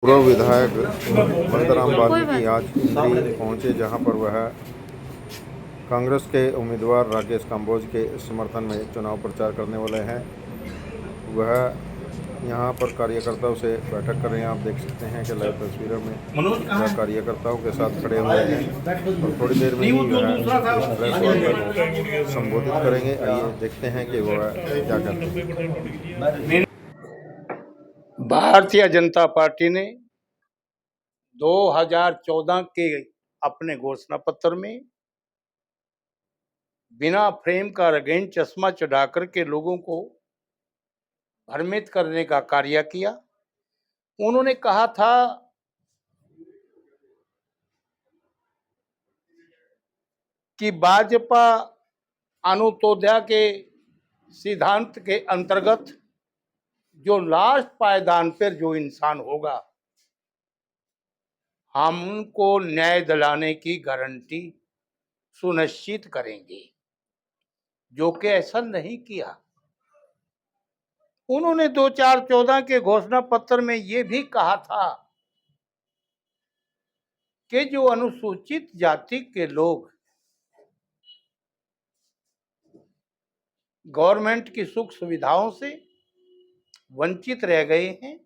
पूर्व विधायक बलराम वाल्मीकि आज इंद्री पहुंचे, जहां पर वह कांग्रेस के उम्मीदवार राकेश काम्बोज के समर्थन में चुनाव प्रचार करने वाले हैं। वह यहां पर कार्यकर्ताओं से बैठक कर रहे हैं। आप देख सकते हैं कि लाइव तस्वीरों में वह कार्यकर्ताओं के साथ खड़े हुए हैं और थोड़ी देर में ही वह प्रेस वार्ता को संबोधित करेंगे। आइए देखते हैं कि वह क्या कहते हैं। भारतीय जनता पार्टी ने 2014 के अपने घोषणा पत्र में बिना फ्रेम का रंगीन चश्मा चढ़ाकर के लोगों को भ्रमित करने का कार्य किया। उन्होंने कहा था कि भाजपा अनुतोदया के सिद्धांत के अंतर्गत जो लास्ट पायदान पर जो इंसान होगा, हम उनको न्याय दिलाने की गारंटी सुनिश्चित करेंगे, जो कि ऐसा नहीं किया। उन्होंने 2014 के घोषणा पत्र में ये भी कहा था कि जो अनुसूचित जाति के लोग गवर्नमेंट की सुख सुविधाओं से वंचित रह गए हैं,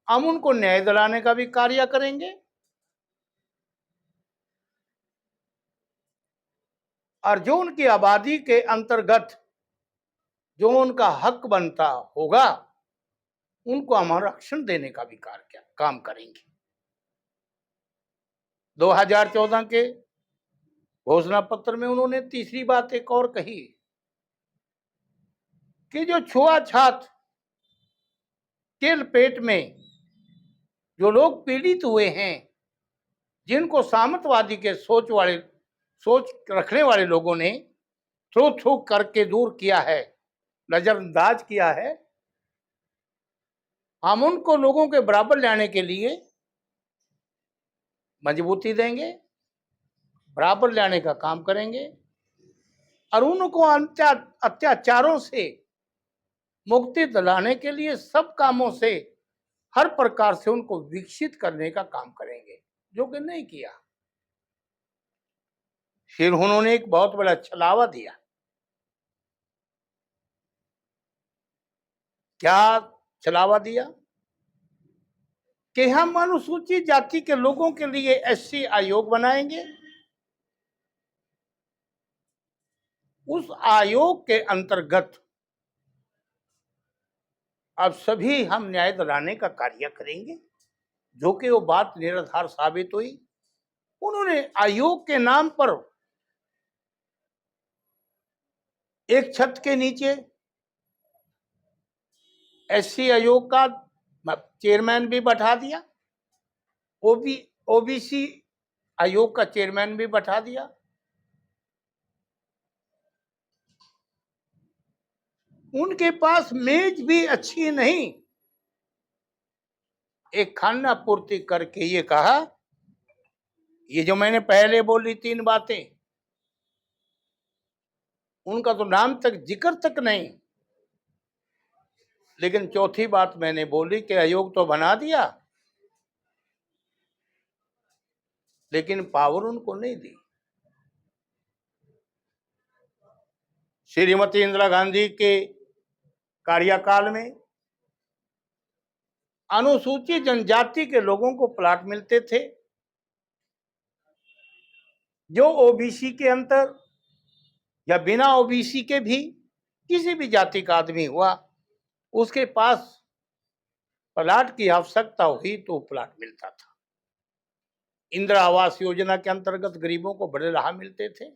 हम उनको न्याय दिलाने का भी कार्य करेंगे और जो उनकी आबादी के अंतर्गत जो उनका हक बनता होगा, उनको हम आरक्षण देने का भी काम करेंगे। 2014 के घोषणा पत्र में उन्होंने तीसरी बात एक और कही कि जो छुआछूत के लपेट में जो लोग पीड़ित हुए हैं, जिनको सामंतवादी के सोच रखने वाले लोगों ने थ्रू करके दूर किया है, नजरअंदाज किया है, हम उनको लोगों के बराबर लाने के लिए मजबूती देंगे, बराबर लाने का काम करेंगे और उनको अत्याचारों से मुक्ति दिलाने के लिए सब कामों से हर प्रकार से उनको विकसित करने का काम करेंगे, जो कि नहीं किया। फिर उन्होंने एक बहुत बड़ा छलावा दिया। क्या छलावा दिया कि हम अनुसूचित जाति के लोगों के लिए एससी आयोग बनाएंगे। उस आयोग के अंतर्गत अब सभी हम न्याय दिलाने का कार्य करेंगे, जो कि वो बात निराधार साबित हुई। उन्होंने आयोग के नाम पर एक छत के नीचे एससी आयोग का चेयरमैन भी बैठा दिया, ओबीसी आयोग का चेयरमैन भी बैठा दिया। उनके पास मेज भी अच्छी नहीं, एक खाना पूर्ति करके ये कहा, ये जो मैंने पहले बोली तीन बातें, उनका तो नाम तक जिक्र तक नहीं, लेकिन चौथी बात मैंने बोली कि आयोग तो बना दिया, लेकिन पावर उनको नहीं दी। श्रीमती इंदिरा गांधी के कार्यकाल में अनुसूचित जनजाति के लोगों को प्लाट मिलते थे, जो ओबीसी के अंतर या बिना ओबीसी के भी किसी भी जाति का आदमी हुआ, उसके पास प्लाट की आवश्यकता हुई तो प्लाट मिलता था। इंदिरा आवास योजना के अंतर्गत गरीबों को बड़े लाभ मिलते थे।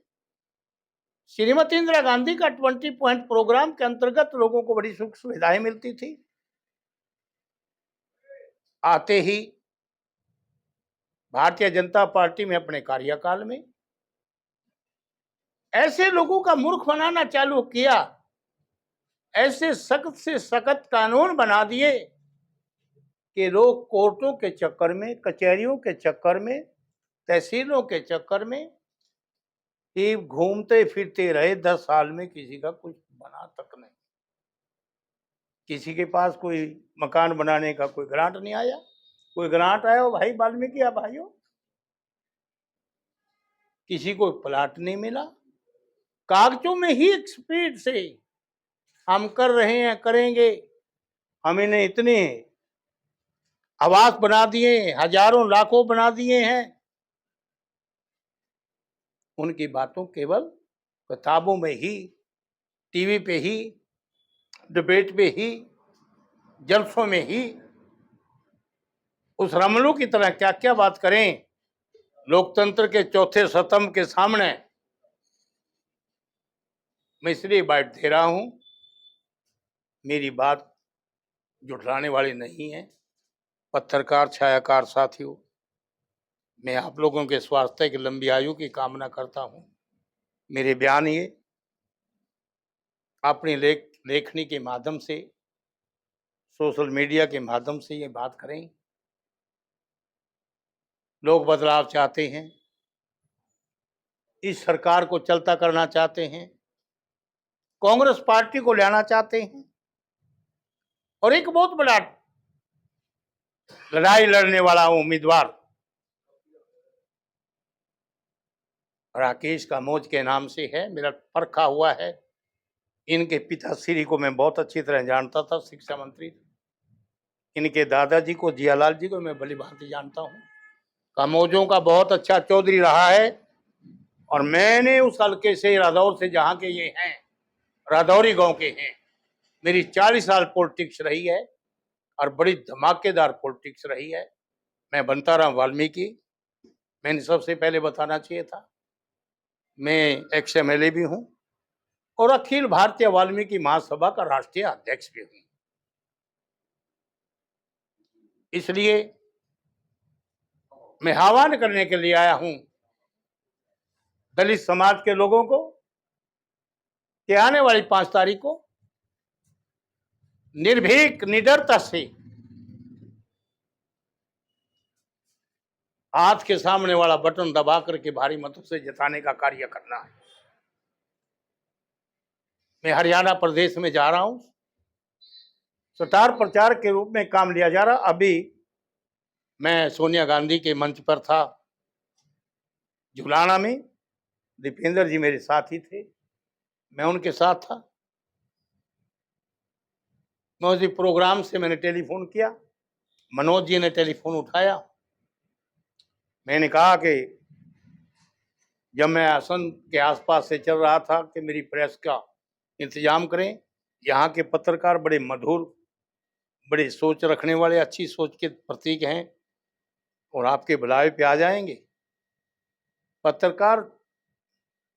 श्रीमती इंदिरा गांधी का 20 पॉइंट प्रोग्राम के अंतर्गत लोगों को बड़ी सुख सुविधाएं मिलती थी। आते ही भारतीय जनता पार्टी में अपने कार्यकाल में ऐसे लोगों का मूर्ख बनाना चालू किया, ऐसे सख्त से सख्त कानून बना दिए कि लोग कोर्टों के चक्कर में, कचहरियों के चक्कर में, तहसीलों के चक्कर में ही घूमते फिरते रहे। 10 साल में किसी का कुछ बना तक नहीं, किसी के पास कोई मकान बनाने का कोई ग्रांट नहीं आया। कोई ग्रांट आया हो भाई वाल्मीकि या भाइयों? किसी को प्लाट नहीं मिला। कागजों में ही एक स्पीड से हम कर रहे हैं, करेंगे, हमने इतने आवास बना दिए, हजारों लाखों बना दिए हैं। उनकी बातों केवल किताबों में ही, टीवी पे ही, डिबेट पे ही, जलसों में ही, उस रमलू की तरह क्या क्या बात करें लोकतंत्र के चौथे स्तंभ के सामने। मैं इसलिए बाइट दे रहा हूं, मेरी बात जुटलाने वाली नहीं है। पत्रकार छायाकार साथियों, मैं आप लोगों के स्वास्थ्य की लंबी आयु की कामना करता हूं। मेरे बयान ये अपनी लेखनी के माध्यम से, सोशल मीडिया के माध्यम से ये बात करें। लोग बदलाव चाहते हैं, इस सरकार को चलता करना चाहते हैं, कांग्रेस पार्टी को लाना चाहते हैं, और एक बहुत बड़ा लड़ाई लड़ने वाला उम्मीदवार राकेश कामोज के नाम से है। मेरा परखा हुआ है। इनके पिताश्री को मैं बहुत अच्छी तरह जानता था, शिक्षा मंत्री। इनके दादाजी को, जियालाल जी को मैं भली भांति जानता हूँ। कामोजों का बहुत अच्छा चौधरी रहा है, और मैंने उस हल्के से, रादौर से, जहाँ के ये हैं, रादौरी गांव के हैं, मेरी 40 साल पॉलिटिक्स रही है, और बड़ी धमाकेदार पॉलिटिक्स रही है। मैं बनताराम वाल्मीकि, मैंने सबसे पहले बताना चाहिए था, मैं एक्स MLA भी हूं, और अखिल भारतीय वाल्मीकि महासभा का राष्ट्रीय अध्यक्ष भी हूं। इसलिए मैं आह्वान करने के लिए आया हूं दलित समाज के लोगों को कि आने वाली 5 तारीख को निर्भीक, निडरता से हाथ के सामने वाला बटन दबा करके भारी मतों से जिताने का कार्य करना है। मैं हरियाणा प्रदेश में जा रहा हूं, स्टार प्रचार के रूप में काम लिया जा रहा। अभी मैं सोनिया गांधी के मंच पर था जुलाना में, दीपेंद्र जी मेरे साथी थे, मैं उनके साथ था। मैं उसी प्रोग्राम से मैंने टेलीफोन किया, मनोज जी ने टेलीफोन उठाया। मैंने कहा कि जब मैं आसन के आसपास से चल रहा था कि मेरी प्रेस का इंतजाम करें। यहाँ के पत्रकार बड़े मधुर, बड़े सोच रखने वाले, अच्छी सोच के प्रतीक हैं, और आपके बुलावे पे आ जाएंगे। पत्रकार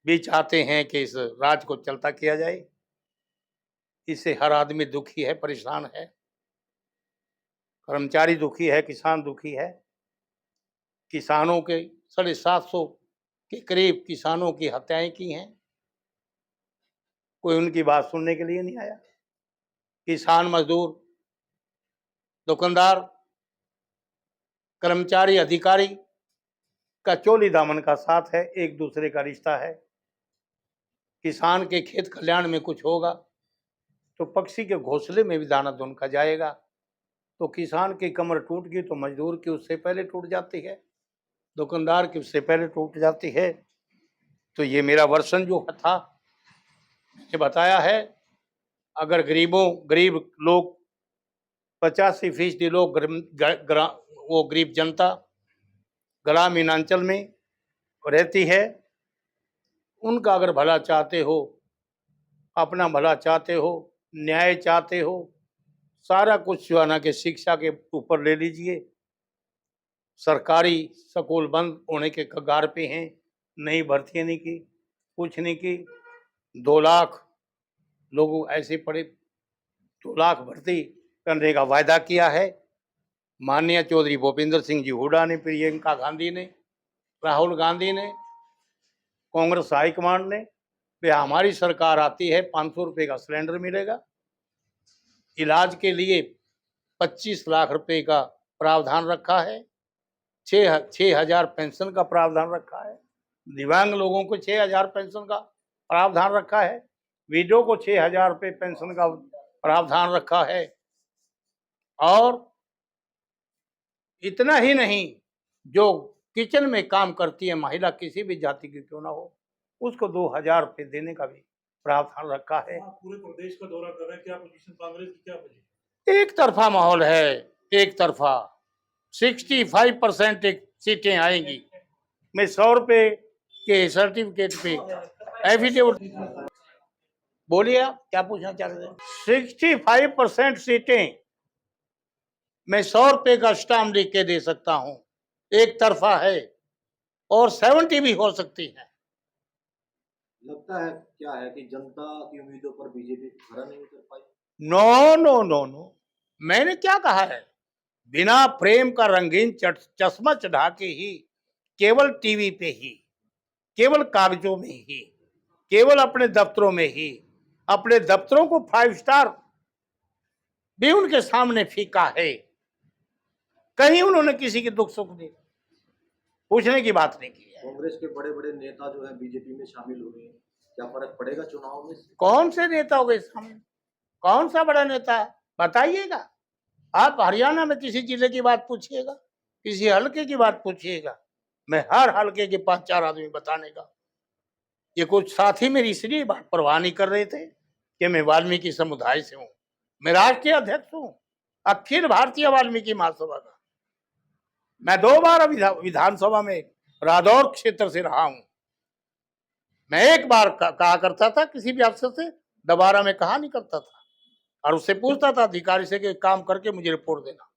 भी चाहते हैं कि इस राज को चलता किया जाए। इससे हर आदमी दुखी है, परेशान है, कर्मचारी दुखी है, किसान दुखी है। किसानों के 750 के करीब किसानों की हत्याएं की हैं, कोई उनकी बात सुनने के लिए नहीं आया। किसान, मजदूर, दुकानदार, कर्मचारी, अधिकारी का चोली दामन का साथ है, एक दूसरे का रिश्ता है। किसान के खेत खलिहान में कुछ होगा तो पक्षी के घोंसले में भी दाना दुनका जाएगा। तो किसान की कमर टूट गई तो मजदूर की उससे पहले टूट जाती है, दुकानदार की उससे पहले टूट जाती है। तो ये मेरा वर्षन जो था, ये बताया है, अगर गरीब लोग 85% लोग वो गरीब जनता ग्रामीणांचल में रहती है, उनका अगर भला चाहते हो, अपना भला चाहते हो, न्याय चाहते हो, सारा कुछ जो है ना कि शिक्षा के ऊपर ले लीजिए। सरकारी स्कूल बंद होने के कगार पे हैं, नई भर्तियां नहीं की, कुछ नहीं की। 2 लाख लोग ऐसे पड़े, 2 लाख भर्ती करने का वायदा किया है माननीय चौधरी भूपेंद्र सिंह जी हुड्डा ने, प्रियंका गांधी ने, राहुल गांधी ने, कांग्रेस हाईकमांड ने। वे हमारी सरकार आती है 500 रुपये का सिलेंडर मिलेगा, इलाज के लिए 25 लाख रुपए का प्रावधान रखा है, 6,000 पेंशन का प्रावधान रखा है, दिव्यांग लोगों को 6,000 पेंशन का प्रावधान रखा है, विडो को 6,000 रुपये पेंशन का प्रावधान रखा है, और इतना ही नहीं, जो किचन में काम करती है महिला किसी भी जाति की क्यों ना हो, उसको 2000 रुपये देने का भी प्रावधान रखा है। आप पूरे प्रदेश का दौरा कर रहे हैं, क्या पोजीशन कांग्रेस की, क्या पोजीशन? एक तरफा माहौल है, एक तरफा 65% सीटें आएंगी। मैं 100 रुपये के सर्टिफिकेट पे एफिडेविट, बोलिए आप क्या पूछना चाह रहे थे? 65% सीटें मैं 100 रुपये का स्टाम्प लिख के दे सकता हूं, एक तरफा है, और 70 भी हो सकती है। लगता है क्या है कि जनता की उम्मीदों पर बीजेपी खरा नहीं उतर पाई? नो नो नो नो, मैंने क्या कहा है? बिना प्रेम का रंगीन चश्मा चढ़ा के ही, केवल टीवी पे ही, केवल कागजों में ही, केवल अपने दफ्तरों में ही, अपने दफ्तरों को 5 स्टार भी उनके सामने फीका है। कहीं उन्होंने किसी की दुख सुख नहीं पूछने की बात नहीं की है। कांग्रेस के बड़े बड़े नेता जो है बीजेपी में शामिल हुए हैं, क्या फर्क पड़ेगा चुनाव में? कौन से नेता हो गए सामने? कौन सा बड़ा नेता है बताइएगा। आप हरियाणा में किसी जिले की बात पूछिएगा, किसी हल्के की बात पूछिएगा, मैं हर हल्के के 5-4 आदमी बताने का। ये कुछ साथी मेरी इसलिए बात परवाह नहीं कर रहे थे कि मैं वाल्मीकि समुदाय से हूँ, मैं राष्ट्रीय अध्यक्ष हूँ अखिल भारतीय वाल्मीकि महासभा का। मैं 2 बार विधानसभा में रादौर क्षेत्र से रहा हूं। मैं एक बार कहा करता था किसी भी अफसर से, दोबारा मैं कहा नहीं करता था, और उससे पूछता था अधिकारी से कि काम करके मुझे रिपोर्ट देना,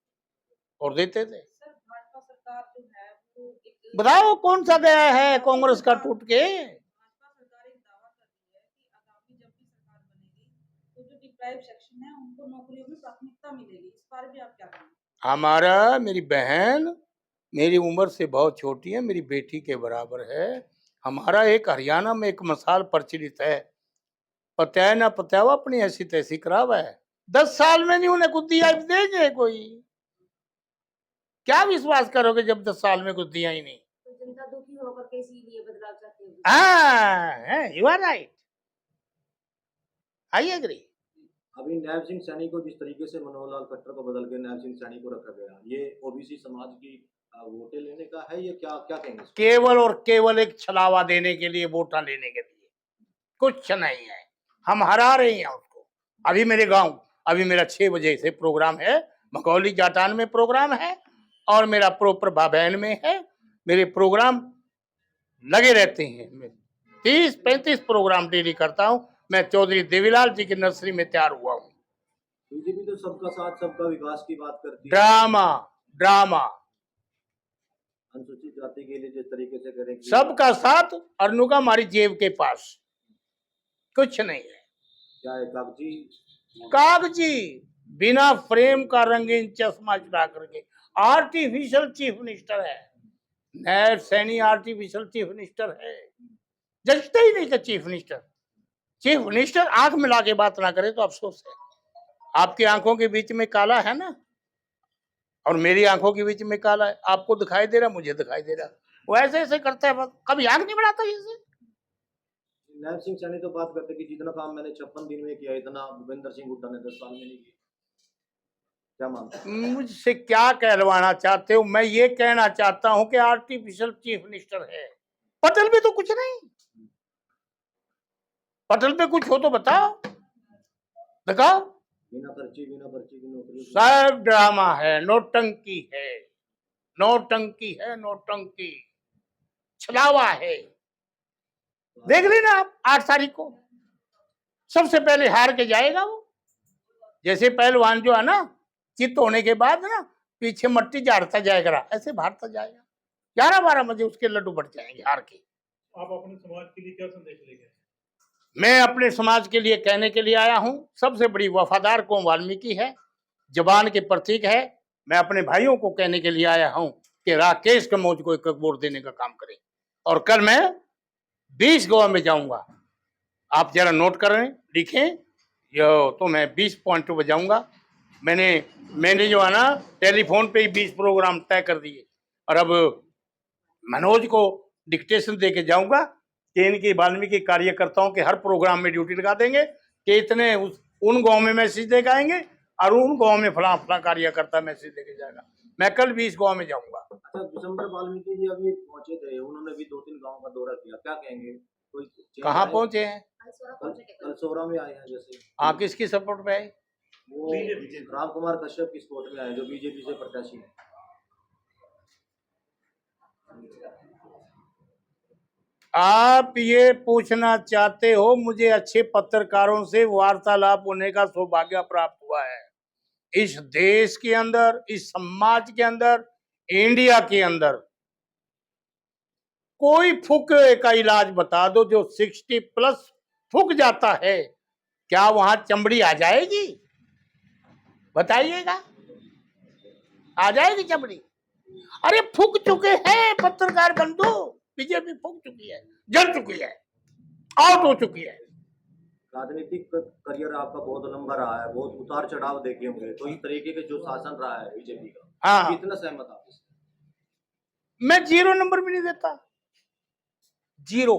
और देते थे। सर, भाजपा सरकार जो है वो एक बताओ कौन सा गया है कांग्रेस का टूट के? भाजपा सरकार एक दावा कर रही है कि आगामी जब भी सरकार बनेगी तो जो डिप्राइव्ड सेक्शन है उनको नौकरियों में प्राथमिकता मिलेगी। इस पर भी आप क्या कहेंगे? हमारा, मेरी बहन मेरी उम्र से बहुत छोटी है, मेरी बेटी के बराबर है। हमारा एक हरियाणा में एक मसाल प्रचलित है, पत्या ना पत्यावा अपनी ऐसी तैसी करावा है। 10 साल में नहीं उन्हें कुछ दिया देंगे कोई? क्या विश्वास करोगे जब 10 साल में कुछ दिया ही नहीं? तो जनता दुखी होकर के इसीलिए बदलाव चाहती है। हाँ, you are right, I agree. अभी नैब सिंह सैनी को जिस तरीके से मनोहर लाल खट्टर को बदल के नैब सिंह सैनी को रखा गया, ये ओबीसी समाज की वोटें लेने का है, ये क्या क्या कहेंगे? केवल और केवल एक छलावा देने के लिए, वोटा लेने के लिए, कुछ नहीं है। हम हरा रहे हैं उसको। अभी मेरे गांव, अभी मेरा 6 बजे से प्रोग्राम है, मकौली जाटान में प्रोग्राम है, और मेरा प्रोपर बाबैन में है। मेरे प्रोग्राम लगे रहते हैं, 30-35 प्रोग्राम डेली करता हूं। मैं चौधरी देवीलाल जी की नर्सरी में तैयार हुआ हूँ। बीजेपी तो सबका साथ सबका विकास की बात करती है, ड्रामा ड्रामा, अनुसूचित जाति के लिए जिस तरीके से करेगी, सबका साथ और नुका हमारी जेब के पास, कुछ नहीं है। क्या है कागजी कागजी, बिना फ्रेम का रंगीन चश्मा चढ़ा करके आर्टिफिशियल चीफ मिनिस्टर है। नैब सैनी आर्टिफिशियल चीफ मिनिस्टर है, जचता ही नहीं था चीफ मिनिस्टर। चीफ मिनिस्टर आंख मिला के बात ना करे तो अफसोस है। आपकी आंखों के बीच में काला है ना, और मेरी आंखों के बीच में काला है। आपको दिखाई दे रहा, मुझे दिखाई दे रहा, वो ऐसे ऐसे करता है, कभी आंख नहीं बढ़ाता इसे। नैब सिंह सैनी तो बात करते कि जितना काम मैंने 56 दिन में किया, इतना भूपेंद्र सिंह हुड्डा ने 10 साल में नहीं किया। क्या मानते हैं? मुझसे क्या कहलवाना चाहते हो? मैं ये कहना चाहता हूं कि आर्टिफिशियल चीफ मिनिस्टर है, पटल पे तो कुछ नहीं। पटल पे कुछ हो तो बताओ, दिखाओ। बिना पर्ची की नौकरी, सब ड्रामा है, नौटंकी है, नौटंकी है, नौटंकी, छलावा है। देख लेना आप 8 तारीख को, सबसे पहले हार के जाएगा वो। जैसे पहलवान जो है ना, चित्त होने के बाद ना पीछे मट्टी झाड़ता जाएगा, ऐसे भागता जाएगा। 11-12 बजे उसके लड्डू बढ़ जाएंगे हार के। आप अपने समाज के लिए क्या संदेश लेके? मैं अपने समाज के लिए कहने के लिए आया हूं, सबसे बड़ी वफादार कौम वाल्मीकि है, जबान के प्रतीक है। मैं अपने भाइयों को कहने के लिए आया हूं कि राकेश कम्बोज को एक वोट देने का काम करें। और कल मैं 20 गांव में जाऊंगा, आप जरा नोट करें, लिखें, तो मैं 20 पॉइंट बजाऊंगा। मैंने जो है ना टेलीफोन पे ही 20 प्रोग्राम तय कर दिए, और अब मनोज को डिक्टेशन दे के जाऊंगा कि इनकी वाल्मीकि कार्यकर्ताओं के हर प्रोग्राम में ड्यूटी लगा देंगे कि इतने उन गांव में मैसेज दे के आएंगे, और उन गांव में फला कार्यकर्ता मैसेज देके जाएगा। मैं कल भी इस गांव में जाऊंगा। अच्छा, दिसंबर वाल्मीकि जी अभी पहुंचे थे, उन्होंने भी 2-3 गांव का दौरा किया, क्या कहेंगे? कोई चेंज कहाँ आए? पहुंचे हैं? कल सोरा में आए हैं जैसे, हाँ, किसकी सपोर्ट में है? वो राम कुमार कश्यप की सपोर्ट में आए जो बीजेपी से प्रत्याशी हैं। आप ये पूछना चाहते हो, मुझे अच्छे पत्रकारों से वार्तालाप होने का सौभाग्य प्राप्त हुआ है। इस देश के अंदर, इस समाज के अंदर, इंडिया के अंदर कोई फुके का इलाज बता दो जो 60+ फूक जाता है, क्या वहां चमड़ी आ जाएगी? बताइएगा, आ जाएगी चमड़ी? अरे फूक चुके हैं पत्रकार बंधु, बीजेपी फूक चुकी है, जल चुकी है, आउट हो चुकी है। राजनीतिक करियर आपका बहुत लंबा रहा है, बहुत उतार चढ़ाव देखे होंगे, तो इस तरीके के जो शासन रहा है बीजेपी का, हाँ, कितना सहमत आप इससे? मैं 0 नंबर भी नहीं देता। 0,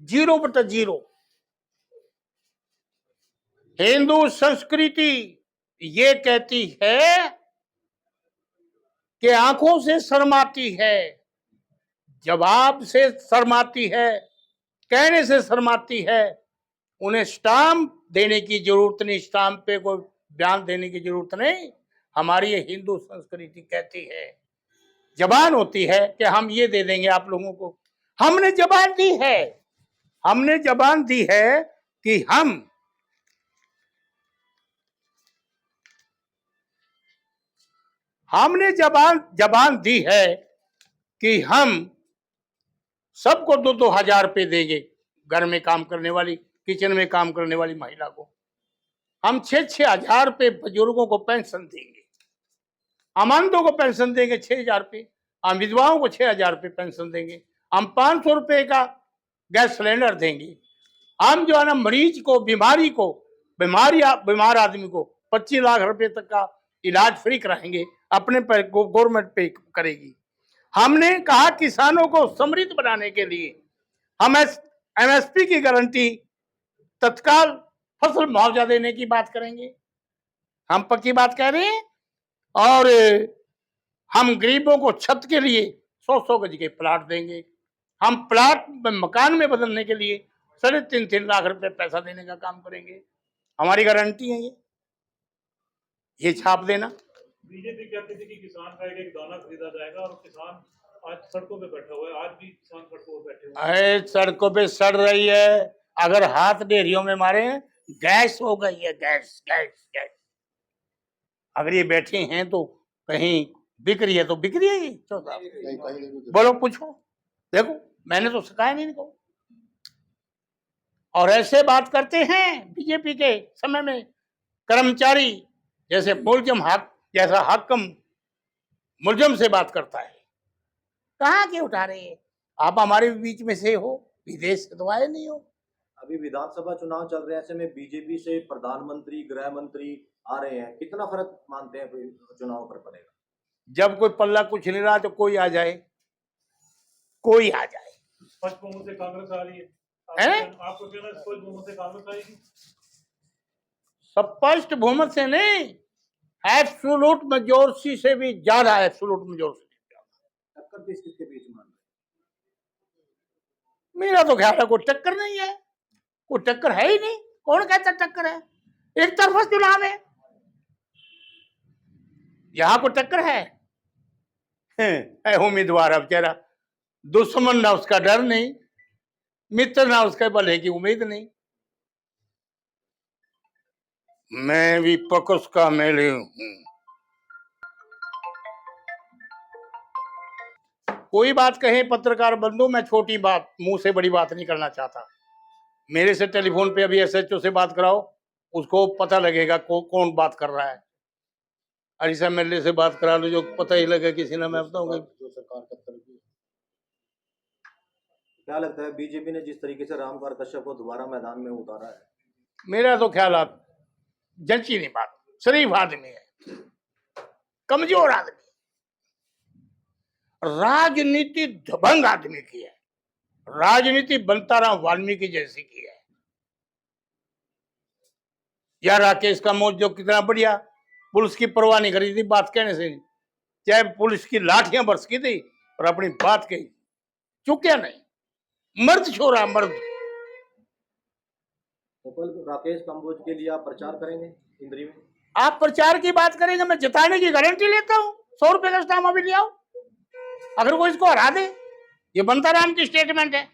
0/0। हिंदू संस्कृति ये कहती है कि आंखों से शर्माती है, जवाब से शर्माती है, कहने से शर्माती है। उन्हें स्टाम्प देने की जरूरत नहीं, स्टाम्प पे कोई बयान देने की जरूरत नहीं। हमारी ये हिंदू संस्कृति कहती है, जबान होती है कि हम ये दे देंगे आप लोगों को। हमने जबान दी है, हमने जबान दी है कि हमने जबान दी है कि हम सबको 2-2 हजार रुपये देंगे। घर में काम करने वाली, किचन में काम करने वाली महिला को हम 6-6 हजार रुपये, बुजुर्गों को पेंशन देंगे, अमानतों को पेंशन देंगे 6,000 रुपये, हम विधवाओं को 6,000 रुपये पेंशन देंगे, हम 500 रुपये का गैस सिलेंडर देंगे, हम जो है ना मरीज को, बीमार आदमी को 25 लाख रुपए तक का इलाज फ्री कराएंगे, अपने पर गवर्नमेंट पे करेगी। हमने कहा किसानों को समृद्ध बनाने के लिए हम MSP की गारंटी, तत्काल फसल मुआवजा देने की बात करेंगे, हम पक्की बात कह रहे हैं। और हम गरीबों को छत के लिए 100-100 गज के प्लाट देंगे, हम प्लाट मकान में बदलने के लिए 3.5 लाख रुपए पैसा देने का काम करेंगे। हमारी गारंटी है ये छाप देना। बीजेपी कहती थी कि किसान का एक दाना खरीदा जाएगा और किसान आज सड़कों पे बैठा हुआ है, आज भी किसान सड़कों पे बैठे हुए हैं। अरे सड़कों पे सड़ रही है, अगर हाथ डेरियों में मारे गैस हो गई है, गैस गैस गैस। अगर ये बैठे हैं तो कहीं बिक रही है, तो बिक रही है ये। बोलो, पूछो, देखो, मैंने तो सिखाया नहीं इनको। और ऐसे बात करते हैं बीजेपी के समय में कर्मचारी जैसे मुलजम हक, जैसा हकम मुलजम से बात करता है। कहाँ के उठा रहे हैं आप? हमारे बीच में से हो, विदेश से तो आए नहीं हो। अभी विधानसभा चुनाव चल रहे हैं, ऐसे में बीजेपी से प्रधानमंत्री, गृह मंत्री आ रहे हैं, कितना फर्क मानते हैं चुनाव पर पड़ेगा? जब कोई पल्ला कुछ नहीं रहा तो कोई आ जाए, कोई आ जाए। स्पष्ट बहुमत से कांग्रेस आ रही है, आपको कहना है स्पष्ट बहुमत से कांग्रेस आएगी? स्पष्ट बहुमत से नहीं, एब्सोल्यूट मेजॉरिटी से भी ज्यादा, एब्सोल्यूट मेजॉरिटी। टक्कर किसके बीच मान रहे? मेरा तो ख्याल है कोई टक्कर नहीं है, कोई टक्कर है ही नहीं। कौन कहता टक्कर है? एक तरफा चुनाव है, यहां को टक्कर है उम्मीदवार अब बेचारा, दुश्मन ना उसका डर नहीं, मित्र ना उसके भले की उम्मीद नहीं। मैं भी पकस का मेले हूं। कोई बात कहे पत्रकार बंधु, मैं छोटी बात, मुंह से बड़ी बात नहीं करना चाहता। मेरे से टेलीफोन पे अभी SHO से बात कराओ, उसको पता लगेगा कौन बात कर रहा है। अरिसा MLA से बात करा लो, जो पता ही लगे किसी ने, मैं बताऊंगा जो सरकार का तरफ। क्या लगता है बीजेपी ने जिस तरीके से राम कुमार कश्यप को दोबारा मैदान में उतारा है? मेरा तो ख्याल आप जंची नहीं बात, शरीफ आदमी है, कमजोर आदमी, राजनीति दबंग आदमी की है, राजनीति बंताराम वाल्मीकि जैसी की है। या राकेश का मौत जो कितना बढ़िया, पुलिस की परवाह नहीं करी थी, बात कहने से चाहे पुलिस की लाठियां बरसकी थी, और अपनी बात कही, चुक्या नहीं। मर्द छोरा मर्द। तो कल राकेश कंबोज के लिए आप प्रचार करेंगे इंद्री में? आप प्रचार की बात करेंगे, मैं जिताने की गारंटी लेता हूं। 100 रुपए का स्टाम्प अभी ले आओ, अगर कोई इसको हरा दे। ये बनता राम की स्टेटमेंट है,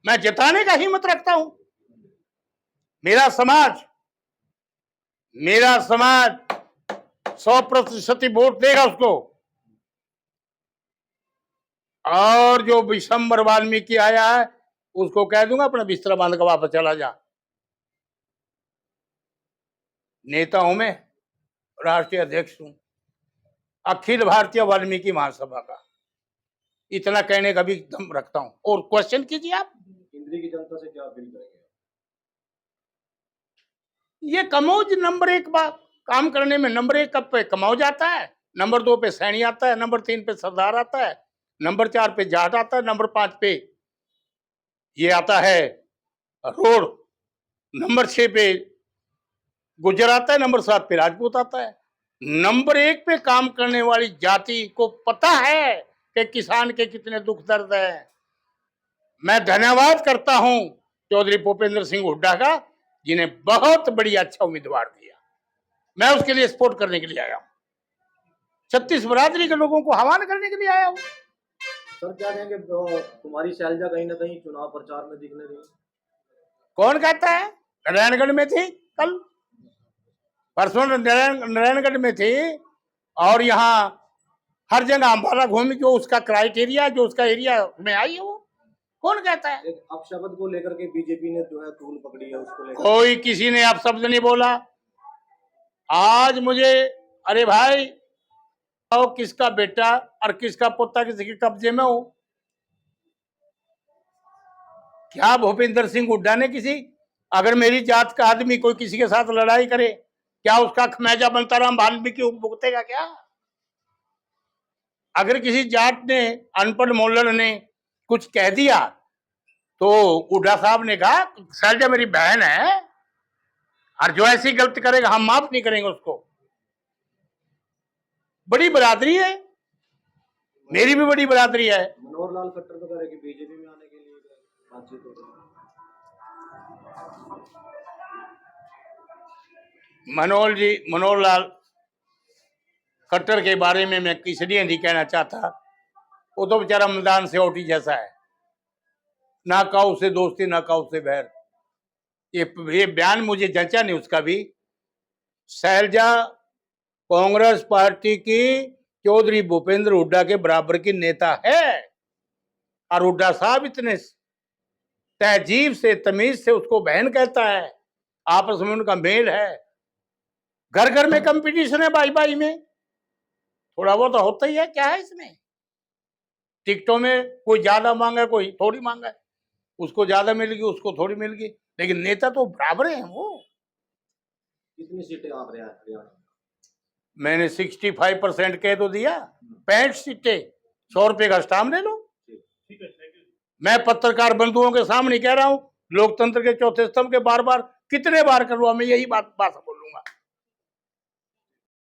मैं जिताने का हिम्मत रखता हूं। मेरा समाज 100% वोट देगा उसको। और जो विशंबर वाल्मीकि आया है, उसको कह दूंगा अपना बिस्तरा बांध कर वापस चला जा। नेता हूं मैं, राष्ट्रीय अध्यक्ष हूं अखिल भारतीय वाल्मीकि महासभा का, इतना कहने का भी दम रखता हूं। और क्वेश्चन कीजिए आप। इंद्री की जनता से क्या अपील करेंगे? ये कमौज नंबर 1 बात काम करने में, नंबर 1 पे कमौज आता है, नंबर 2 पे सैनी आता है, नंबर 3 पे सरदार आता है, नंबर 4 पे जाट आता है, नंबर 5 पे ये आता है रोड, नंबर 6 पे गुज्जर आता है, नंबर 7 पे राजपूत आता है। नंबर 1 पे काम करने वाली जाति को पता है कि किसान के कितने दुख दर्द है। मैं धन्यवाद करता हूं चौधरी भूपेंद्र सिंह हुड्डा का, जिन्हें बहुत बढ़िया अच्छा उम्मीदवार दिया। मैं उसके लिए सपोर्ट करने के लिए आया हूं, 36 बरादरी के लोगों को आह्वान करने के लिए आया हूं। सर क्या कहेंगे, कुमारी शैलजा कहीं ना कहीं चुनाव प्रचार में दिखने रही? कौन कहता है? नारायणगढ़ में थी, कल परसों नारायणगढ़ में थी, और यहाँ हर जगह अम्बाला घूमी, जो उसका क्राइटेरिया, जो उसका एरिया में आई है, वो कौन कहता है? एक अपशब्द को लेकर के बीजेपी ने जो है तूल पकड़ी है, उसको लेकर कोई किसी ने अपशब्द नहीं बोला। आज मुझे, अरे भाई, और किसका बेटा और किसका पोता किसी के कब्जे में हो? क्या भूपेंद्र सिंह हुड्डा ने अगर मेरी जात का आदमी कोई किसी के साथ लड़ाई करे, क्या उसका खमेजा बनता राम वाल्मीकि भुगतेगा क्या? अगर किसी जाट ने, अनपढ़ मोल्लर ने कुछ कह दिया, तो हुड्डा साहब ने कहा शैलजा मेरी बहन है, और जो ऐसी गलती करेगा हम माफ नहीं करेंगे उसको। बड़ी बरादरी है, मेरी भी बड़ी बरादरी है। मनोहर लाल खट्टर तो कह रहे कि बीजेपी में आने के लिए बातचीत हो रही है। मनोहर लाल खट्टर के बारे में मैं इसलिए नहीं कहना चाहता, वो तो बेचारा मैदान से ओटी जैसा है, ना काऊ से दोस्ती ना काऊ से बैर। ये बयान मुझे जंचा नहीं उसका भी। शैलजा कांग्रेस पार्टी की चौधरी भूपेंद्र हुड्डा के बराबर की नेता है, और हुड्डा साहब इतने तहजीब से, तमीज से उसको बहन कहता है। आपस में उनका मेल है, घर घर में कंपटीशन है, भाई भाई में थोड़ा बहुत तो होता ही है। क्या है इसमें? टिकटों में कोई ज्यादा मांगा, कोई थोड़ी मांगा, उसको ज्यादा मिल गई, उसको थोड़ी मिल गई, लेकिन नेता तो बराबर है। वो कितनी सीटें आप रहे हैं? मैंने 65% कह तो दिया, 65 सीटें, 100 रुपए का स्टाम्प ले लो। ठीक है, थैंक यू। मैं पत्रकार बंधुओं के सामने कह रहा हूं, लोकतंत्र के चौथे स्तंभ के बार बार कितने बार करूंगा, मैं यही बात बोलूंगा।